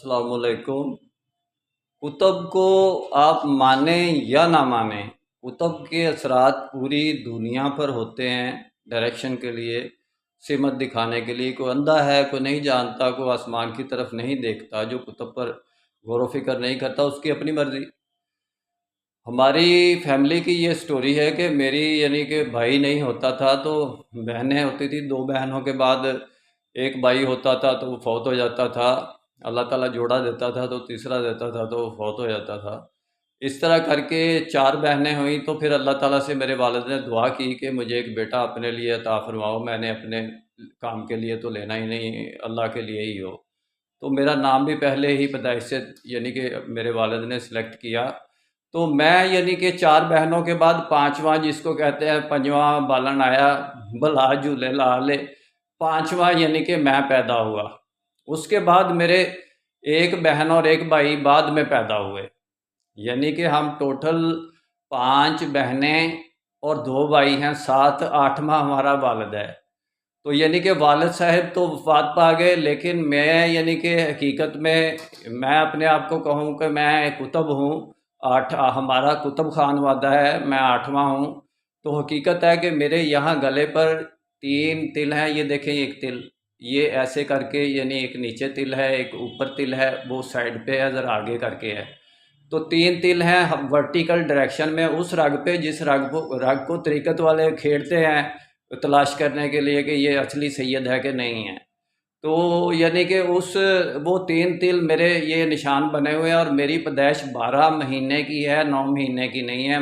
السلام علیکم۔ کتب کو آپ مانیں یا نہ مانیں، کتب کے اثرات پوری دنیا پر ہوتے ہیں ڈائریکشن کے لیے، سمت دکھانے کے لیے۔ کوئی اندھا ہے، کوئی نہیں جانتا، کوئی آسمان کی طرف نہیں دیکھتا، جو کتب پر غور و فکر نہیں کرتا، اس کی اپنی مرضی۔ ہماری فیملی کی یہ سٹوری ہے کہ میری یعنی کہ بھائی نہیں ہوتا تھا تو بہنیں ہوتی تھی، دو بہنوں کے بعد ایک بھائی ہوتا تھا تو وہ فوت ہو جاتا تھا، اللہ تعالیٰ جوڑا دیتا تھا تو تیسرا دیتا تھا تو وہ فوت ہو جاتا تھا۔ اس طرح کر کے چار بہنیں ہوئیں تو پھر اللہ تعالیٰ سے میرے والد نے دعا کی کہ مجھے ایک بیٹا اپنے لیے عطا فرماؤ، میں نے اپنے کام کے لیے تو لینا ہی نہیں، اللہ کے لیے ہی ہو۔ تو میرا نام بھی پہلے ہی پیدائش سے یعنی کہ میرے والد نے سلیکٹ کیا، تو میں یعنی کہ چار بہنوں کے بعد پانچواں، جس کو کہتے ہیں پنجواں بالن آیا بلا جھولے لالے، پانچواں یعنی کہ میں پیدا ہوا۔ اس کے بعد میرے ایک بہن اور ایک بھائی بعد میں پیدا ہوئے، یعنی کہ ہم ٹوٹل پانچ بہنیں اور دو بھائی ہیں، سات، آٹھواں ہمارا والد ہے۔ تو یعنی کہ والد صاحب تو وفات پا گئے، لیکن میں یعنی کہ حقیقت میں اپنے آپ کو کہوں کہ میں کتب ہوں، ہمارا کتب خانوادہ ہے، میں آٹھواں ہوں۔ تو حقیقت ہے کہ میرے یہاں گلے پر تین تل ہیں، یہ دیکھیں ایک تل، یہ ایسے کر کے یعنی ایک نیچے تل ہے، ایک اوپر تل ہے، وہ سائڈ پہ ہے، ذرا آگے کر کے ہے، تو تین تل ہیں ورٹیکل ڈائریکشن میں اس رگ پہ، جس رگ کو طریقت والے کھیڑتے ہیں تلاش کرنے کے لیے کہ یہ اصلی سید ہے کہ نہیں ہے۔ تو یعنی کہ وہ تین تل میرے یہ نشان بنے ہوئے ہیں، اور میری پیدائش 12 مہینے کی ہے، 9 مہینے کی نہیں ہے۔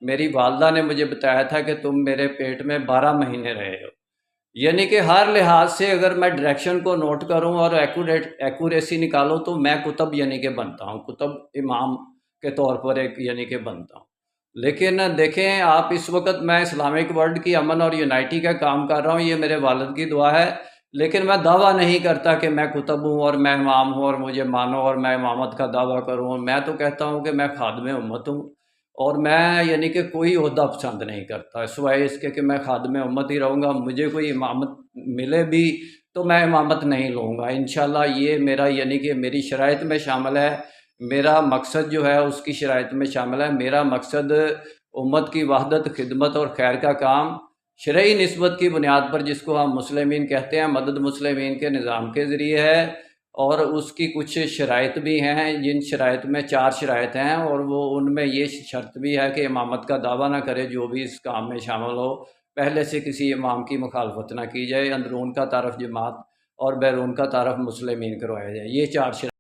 میری والدہ نے مجھے بتایا تھا کہ تم میرے پیٹ میں 12 مہینے رہے ہو، یعنی کہ ہر لحاظ سے اگر میں ڈائریکشن کو نوٹ کروں اور ایکوریسی نکالوں تو میں کتب یعنی کہ بنتا ہوں، کتب امام کے طور پر ایک یعنی کہ بنتا ہوں۔ لیکن دیکھیں آپ، اس وقت میں اسلامک ورلڈ کی امن اور یونائٹی کا کام کر رہا ہوں، یہ میرے والد کی دعا ہے، لیکن میں دعویٰ نہیں کرتا کہ میں کتب ہوں اور میں امام ہوں اور مجھے مانو اور میں امامت کا دعویٰ کروں۔ میں تو کہتا ہوں کہ میں خادم امت ہوں، اور میں یعنی کہ کوئی عہدہ پسند نہیں کرتا سوائے اس کے کہ میں خادم امت ہی رہوں گا۔ مجھے کوئی امامت ملے بھی تو میں امامت نہیں لوں گا انشاءاللہ۔ یہ میرا یعنی کہ میری شرائط میں شامل ہے، میرا مقصد جو ہے اس کی شرائط میں شامل ہے۔ میرا مقصد امت کی وحدت، خدمت اور خیر کا کام شرعی نسبت کی بنیاد پر، جس کو ہم مسلمین کہتے ہیں، مدد مسلمین کے نظام کے ذریعے ہے، اور اس کی کچھ شرائط بھی ہیں، جن شرائط میں 4 شرائط ہیں، اور وہ ان میں یہ شرط بھی ہے کہ امامت کا دعویٰ نہ کرے جو بھی اس کام میں شامل ہو، پہلے سے کسی امام کی مخالفت نہ کی جائے، اندرون کا تعارف جماعت اور بیرون کا تعارف مسلمین کروایا جائے، یہ 4 شرائط